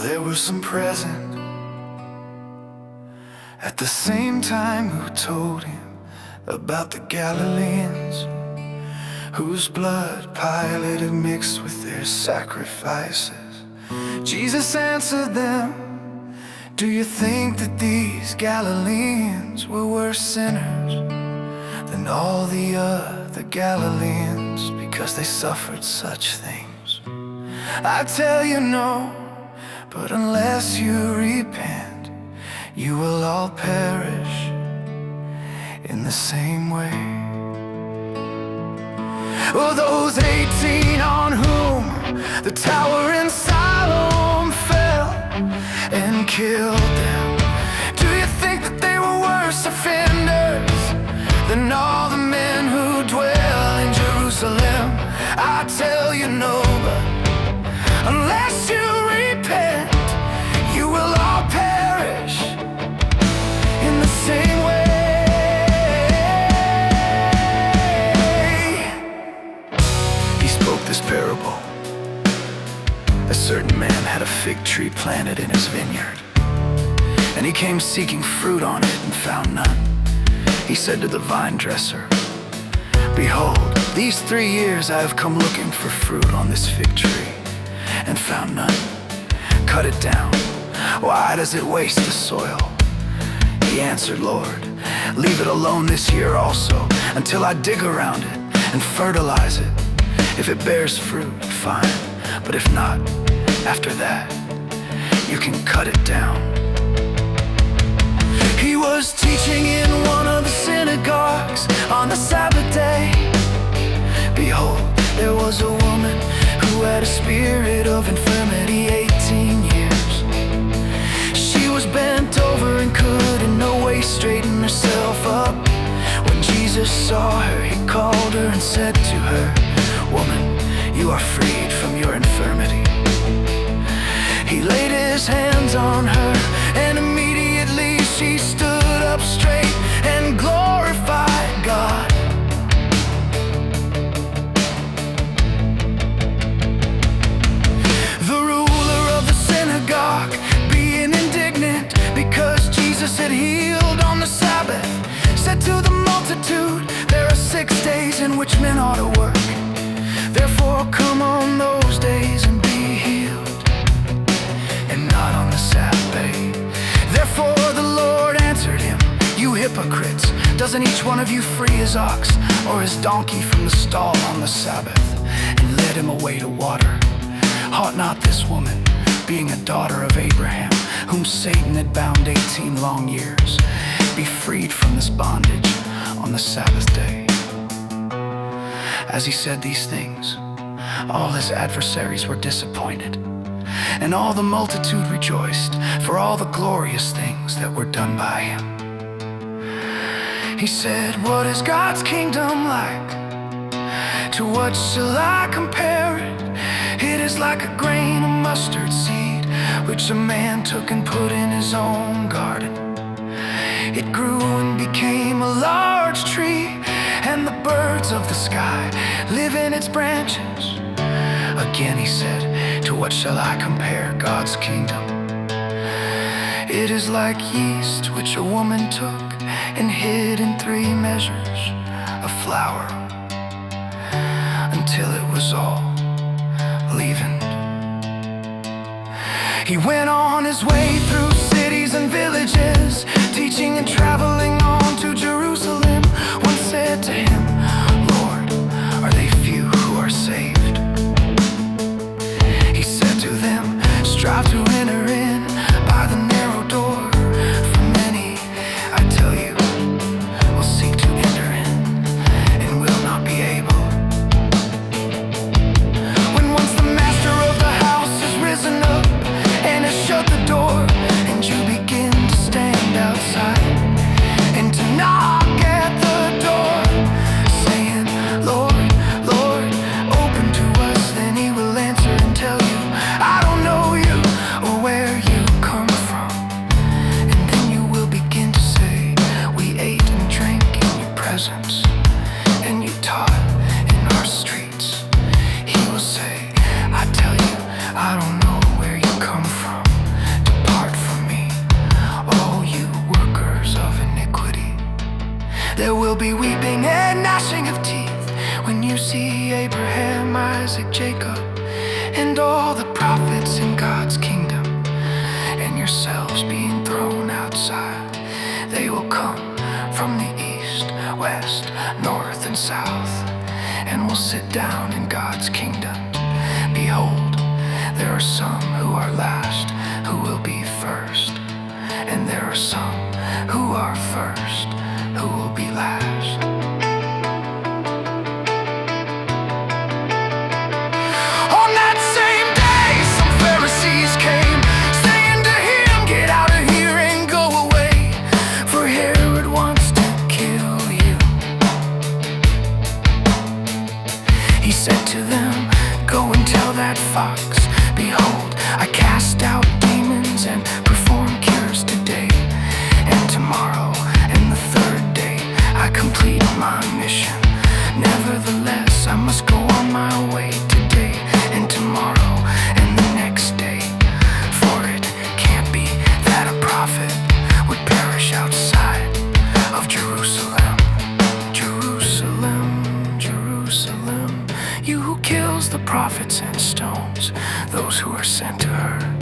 there were some present at the same time who told him about the Galileans, whose blood Pilate had mixed with their sacrifices. Jesus answered them, "Do you think that these Galileans were worse sinners than all the other Galileans because they suffered such things? I tell you no, but unless you repent, you will all perish in the same way." Well, those 18 on whom the tower in Siloam fell and killed them, do you think that they were worse offenders than all the men who dwell in Jerusalem? I tell you no, but unless you repent, you will all perish in the same way. He spoke this parable. A certain man had a fig tree planted in his vineyard, and he came seeking fruit on it and found none. He said to the vine dresser, "Behold, these 3 years I have come looking for fruit on this fig tree and found none. Cut it down. Why does it waste the soil?" He answered, "Lord, leave it alone this year also, until I dig around it and fertilize it. If it bears fruit, fine, but if not, after that, you can cut it down." He was teaching in one of the synagogues on the Sabbath day. Behold, there was a woman who had a spirit of infirmity 18 years. She was bent over and could in no way straighten herself up. When Jesus saw her, he called her and said to her, "Woman, you are freed from your infirmity." He laid his hands on her, and immediately she stood up straight and glorified God. The ruler of the synagogue, being indignant because Jesus had healed on the Sabbath, said to the multitude, "There are 6 days in which men ought to work. Therefore come on those days and be healed, and not on the Sabbath." Therefore the Lord answered him, "You hypocrites, doesn't each one of you free his ox or his donkey from the stall on the Sabbath and led him away to water? Ought not this woman, being a daughter of Abraham, whom Satan had bound 18 long years, be freed from this bondage on the Sabbath day?" As he said these things, all his adversaries were disappointed, and all the multitude rejoiced for all the glorious things that were done by him. He said, "What is God's kingdom like? To what shall I compare it? It is like a grain of mustard seed, which a man took and put in his own garden. It grew and became a large tree, and the birds of the sky live in its branches." Again he said, "To what shall I compare God's kingdom? It is like yeast which a woman took and hid in 3 measures of flour until it was all leavened." He went on his way through cities and villages, teaching and traveling on to Jerusalem. One said to him, "Lord, are they few who are saved?" He said to them, "Strive to enter in by the narrow door, for many, I tell you, will seek to enter in and will not be able." When once the master of the house has risen up and has shut the door and will be weeping and gnashing of teeth when you see Abraham, Isaac, Jacob, and all the prophets in God's kingdom, and yourselves being thrown outside. They will come from the east, west, north, and south, and will sit down in God's kingdom. Behold, there are some who are last who will be first, and there are some who are first who will be last. On that same day, some Pharisees came, saying to him, "Get out of here and go away, for Herod wants to kill you." He said to them, "Go and tell that fox, behold, I cast out demons and perform cures today, and tomorrow and the third day I complete my mission. Nevertheless, I must go on my way today and tomorrow and the next day, for it can't be that a prophet would perish outside of Jerusalem. Jerusalem, Jerusalem, you who kills the prophets and stones those who are sent to her.